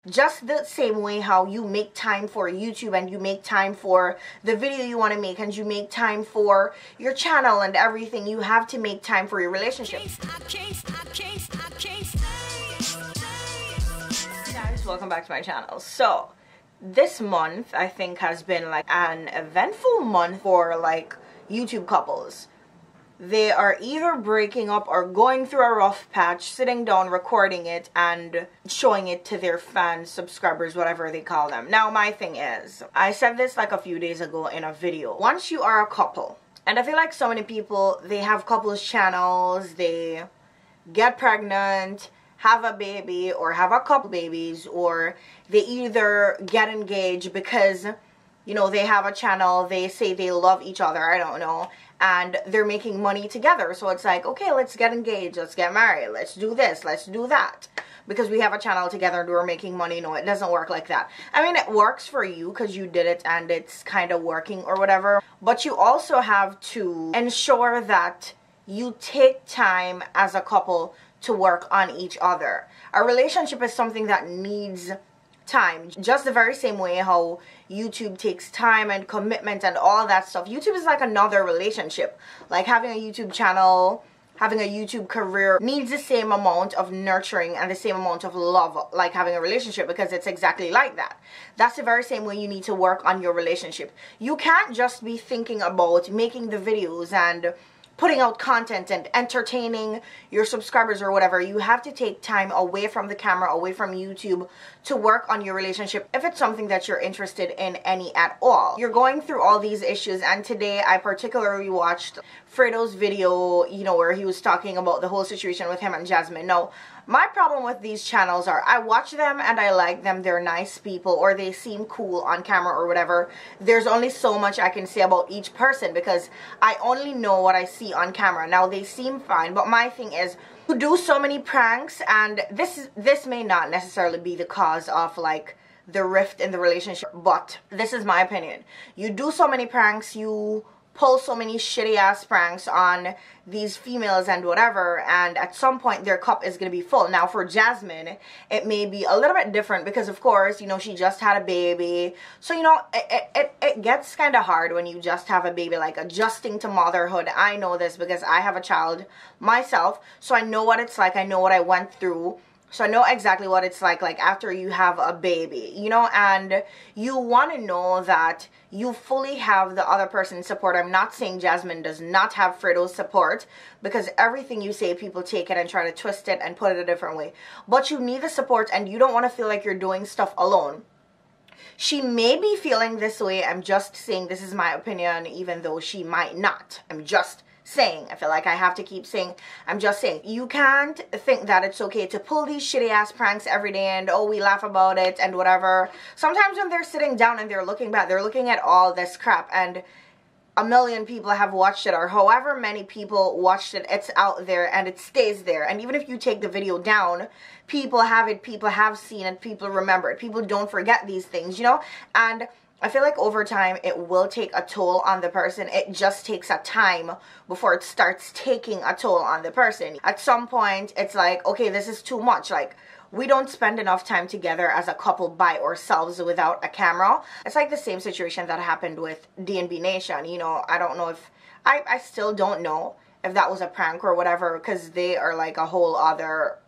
Just the same way how you make time for YouTube and you make time for the video you want to make and you make time for your channel and everything, you have to make time for your relationship. Guys, welcome back to my channel. So this month I think has been like an eventful month for like YouTube couples. They are either breaking up or going through a rough patch, sitting down, recording it, and showing it to their fans, subscribers, whatever they call them. Now, my thing is, I said this like a few days ago in a video. Once you are a couple, and I feel like so many people, they have couples channels, they get pregnant, have a baby, or have a couple babies, or they either get engaged because, you know, they have a channel, they say they love each other, I don't know, and they're making money together. So it's like, okay, let's get engaged, let's get married, let's do this, let's do that, because we have a channel together and we're making money. No, it doesn't work like that. I mean, it works for you because you did it and it's kind of working or whatever, but you also have to ensure that you take time as a couple to work on each other. A relationship is something that needs time, just the very same way how YouTube takes time and commitment and all that stuff. YouTube is like another relationship. Like having a YouTube channel, having a YouTube career needs the same amount of nurturing and the same amount of love like having a relationship, because it's exactly like that. That's the very same way you need to work on your relationship. You can't just be thinking about making the videos and putting out content and entertaining your subscribers or whatever. You have to take time away from the camera, away from YouTube, to work on your relationship if it's something that you're interested in any at all. You're going through all these issues, and today I particularly watched Fredo's video, you know, where he was talking about the whole situation with him and Jasmine. Now, my problem with these channels are I watch them and I like them. They're nice people, or they seem cool on camera or whatever. There's only so much I can say about each person because I only know what I see on camera. Now, they seem fine, but my thing is, you do so many pranks, and this may not necessarily be the cause of like the rift in the relationship, but this is my opinion. You do so many pranks, you pull so many shitty ass pranks on these females and whatever, and at some point their cup is going to be full. Now for Jasmine, it may be a little bit different because of course, you know, she just had a baby, so you know, it gets kind of hard when you just have a baby, like adjusting to motherhood. I know this because I have a child myself, so I know what it's like. I know what I went through. So I know exactly what it's like after you have a baby, you know, and you want to know that you fully have the other person's support. I'm not saying Jasmine does not have Fredo's support, because everything you say, people take it and try to twist it and put it a different way. But you need the support, and you don't want to feel like you're doing stuff alone. She may be feeling this way. I'm just saying this is my opinion, even though she might not. I'm just saying. I feel like I have to keep saying, I'm just saying. You can't think that it's okay to pull these shitty ass pranks every day and oh, we laugh about it and whatever. Sometimes when they're sitting down and they're looking back, they're looking at all this crap and a million people have watched it, or however many people watched it, it's out there and it stays there. And even if you take the video down, people have it, people have seen it, people remember it, people don't forget these things, you know. And I feel like over time it will take a toll on the person. It just takes a time before it starts taking a toll on the person. At some point it's like, okay, this is too much. Like, we don't spend enough time together as a couple by ourselves without a camera. It's like the same situation that happened with D&B Nation. You know, I don't know if I still don't know if that was a prank or whatever, because they are like a whole other,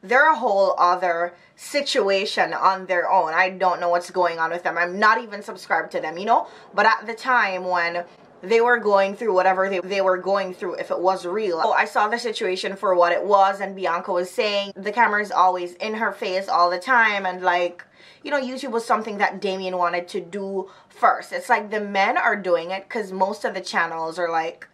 they're a whole other situation on their own. I don't know what's going on with them. I'm not even subscribed to them, you know. But at the time when they were going through whatever they were going through, if it was real, oh, I saw the situation for what it was, and Bianca was saying the camera is always in her face all the time, and like, you know, YouTube was something that Damien wanted to do first. It's like the men are doing it because most of the channels are like,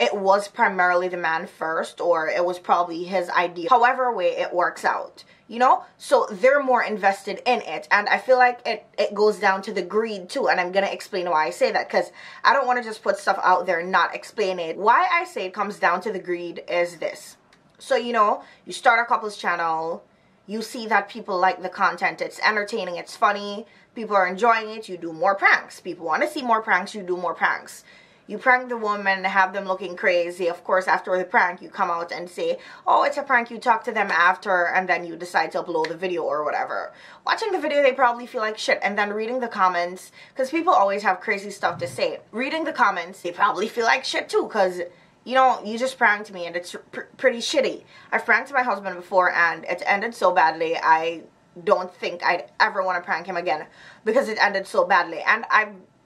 it was primarily the man first, or it was probably his idea. However way it works out, you know? So they're more invested in it. And I feel like it goes down to the greed too. And I'm going to explain why I say that, because I don't want to just put stuff out there and not explain it. Why I say it comes down to the greed is this. So, you know, you start a couple's channel, you see that people like the content, it's entertaining, it's funny, people are enjoying it, you do more pranks. People want to see more pranks, you do more pranks. you prank the woman, have them looking crazy. Of course, after the prank, you come out and say, oh, it's a prank. You talk to them after, and then you decide to upload the video or whatever. Watching the video, they probably feel like shit. And then reading the comments, because people always have crazy stuff to say. Reading the comments, they probably feel like shit too, because, you know, you just pranked me, and it's pretty shitty. I've pranked my husband before, and it ended so badly. I don't think I'd ever want to prank him again, because it ended so badly. And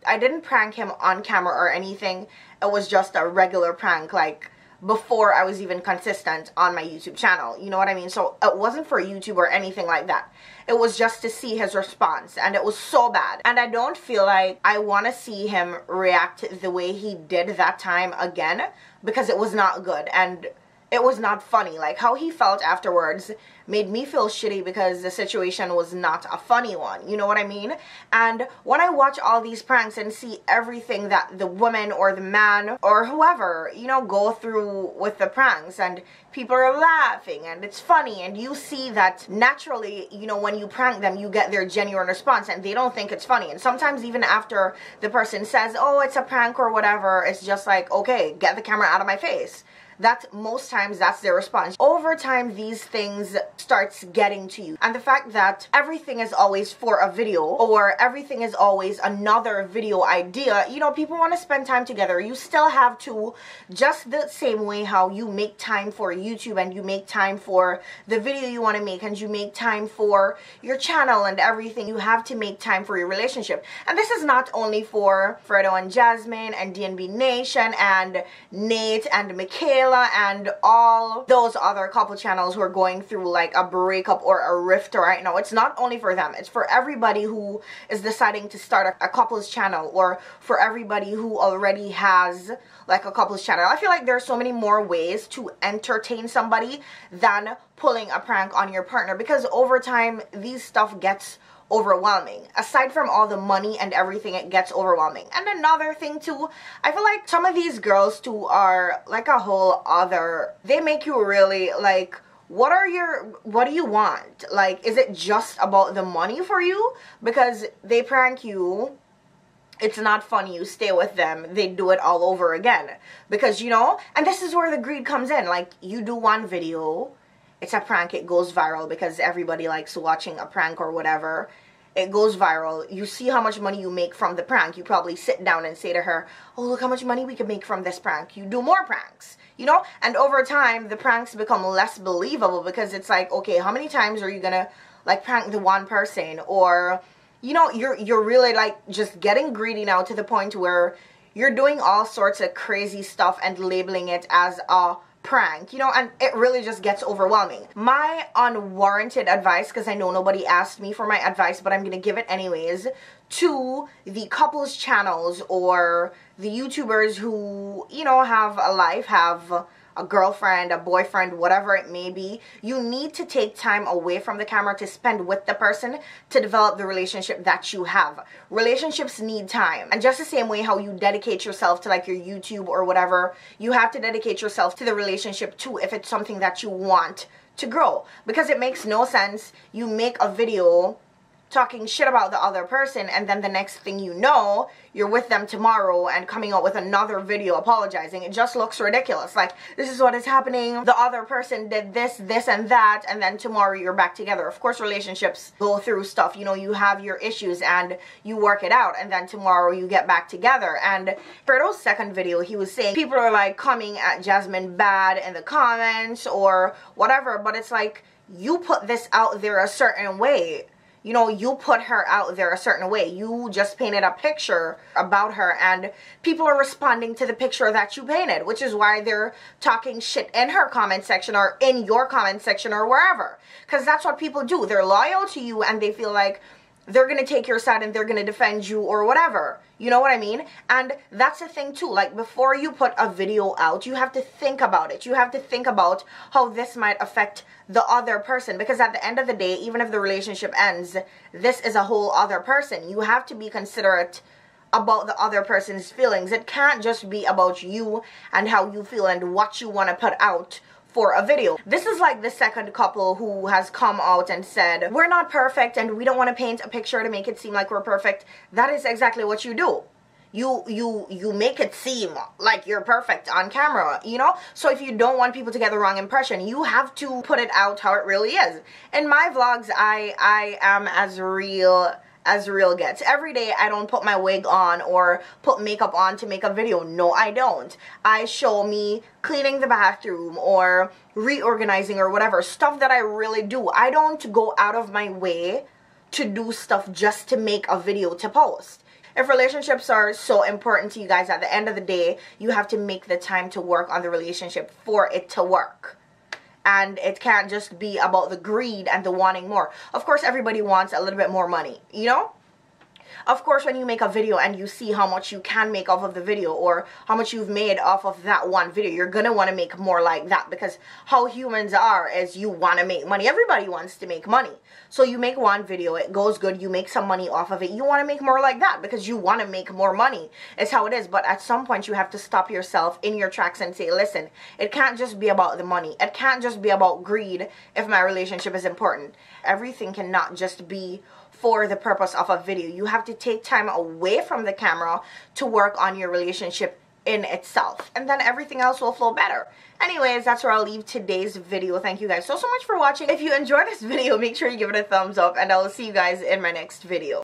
I didn't prank him on camera or anything. It was just a regular prank, like, before I was even consistent on my YouTube channel. You know what I mean? So it wasn't for YouTube or anything like that. It was just to see his response, and it was so bad. And I don't feel like I want to see him react the way he did that time again, because it was not good, and it was not funny. Like, how he felt afterwards made me feel shitty, because the situation was not a funny one. You know what I mean? And when I watch all these pranks and see everything that the woman or the man or whoever, you know, go through with the pranks, and people are laughing and it's funny, and you see that naturally, you know, when you prank them, you get their genuine response and they don't think it's funny. And sometimes even after the person says, oh, it's a prank or whatever, it's just like, okay, get the camera out of my face. That most times that's their response. Over time, these things starts getting to you. And the fact that everything is always for a video, or everything is always another video idea, you know, people want to spend time together. You still have to, just the same way how you make time for YouTube, and you make time for the video you want to make, and you make time for your channel and everything, you have to make time for your relationship. And this is not only for Fredo and Jasmine and D&B Nation and Nate and Michaela and all those other couple channels who are going through like a breakup or a rift right now. It's not only for them. It's for everybody who is deciding to start a couple's channel, or for everybody who already has like a couple's channel. I feel like there are so many more ways to entertain somebody than pulling a prank on your partner, because over time these stuff gets overwhelming. Aside from all the money and everything, it gets overwhelming. And another thing too, I feel like some of these girls too are like a whole other, they make you really like, what do you want? Like, is it just about the money for you? Because they prank you, it's not funny, you stay with them, they do it all over again. Because, you know, and this is where the greed comes in. Like, you do one video, it's a prank, it goes viral because everybody likes watching a prank or whatever. It goes viral. You see how much money you make from the prank. You probably sit down and say to her, oh, look how much money we can make from this prank. You do more pranks, you know? And over time, the pranks become less believable, because it's like, okay, how many times are you gonna like prank the one person? Or, you know, you're really like just getting greedy now, to the point where you're doing all sorts of crazy stuff and labeling it as a prank, you know, and it really just gets overwhelming. My unwarranted advice, because I know nobody asked me for my advice, but I'm gonna give it anyways, to the couples channels or the YouTubers who, you know, have a life, have a girlfriend, a boyfriend, whatever it may be, you need to take time away from the camera to spend with the person to develop the relationship that you have. Relationships need time. And just the same way how you dedicate yourself to like your YouTube or whatever, you have to dedicate yourself to the relationship too, if it's something that you want to grow. Because it makes no sense you make a video talking shit about the other person, and then the next thing you know, you're with them tomorrow and coming out with another video apologizing. It just looks ridiculous. Like, this is what is happening, the other person did this, this, and that, and then tomorrow you're back together. Of course, relationships go through stuff. You know, you have your issues and you work it out, and then tomorrow you get back together. And Fredo's second video, he was saying people are like coming at Jasmine bad in the comments or whatever, but it's like, you put this out there a certain way. You know, you put her out there a certain way. You just painted a picture about her, and people are responding to the picture that you painted, which is why they're talking shit in her comment section or in your comment section or wherever. Because that's what people do. They're loyal to you, and they feel like they're going to take your side and they're going to defend you or whatever. You know what I mean? And that's the thing too. Like, before you put a video out, you have to think about it. You have to think about how this might affect the other person. Because at the end of the day, even if the relationship ends, this is a whole other person. You have to be considerate about the other person's feelings. It can't just be about you and how you feel and what you want to put out for a video. This is like the second couple who has come out and said, we're not perfect and we don't want to paint a picture to make it seem like we're perfect. That is exactly what you do. you make it seem like you're perfect on camera, you know? So if you don't want people to get the wrong impression, you have to put it out how it really is. In my vlogs, I am as real gets. Every day I don't put my wig on or put makeup on to make a video. No, I don't. I show me cleaning the bathroom or reorganizing or whatever, stuff that I really do. I don't go out of my way to do stuff just to make a video to post. If relationships are so important to you guys, at the end of the day, you have to make the time to work on the relationship for it to work. And it can't just be about the greed and the wanting more. Of course, everybody wants a little bit more money, you know? Of course, when you make a video and you see how much you can make off of the video or how much you've made off of that one video, you're gonna want to make more like that, because how humans are is you want to make money. Everybody wants to make money. So you make one video, it goes good, you make some money off of it, you want to make more like that because you want to make more money. It's how it is. But at some point you have to stop yourself in your tracks and say, listen, it can't just be about the money. It can't just be about greed if my relationship is important. Everything cannot just be for the purpose of a video. You have to take time away from the camera to work on your relationship in itself, and then everything else will flow better. Anyways, that's where I'll leave today's video. Thank you guys so much for watching. If you enjoyed this video, make sure you give it a thumbs up, and I will see you guys in my next video.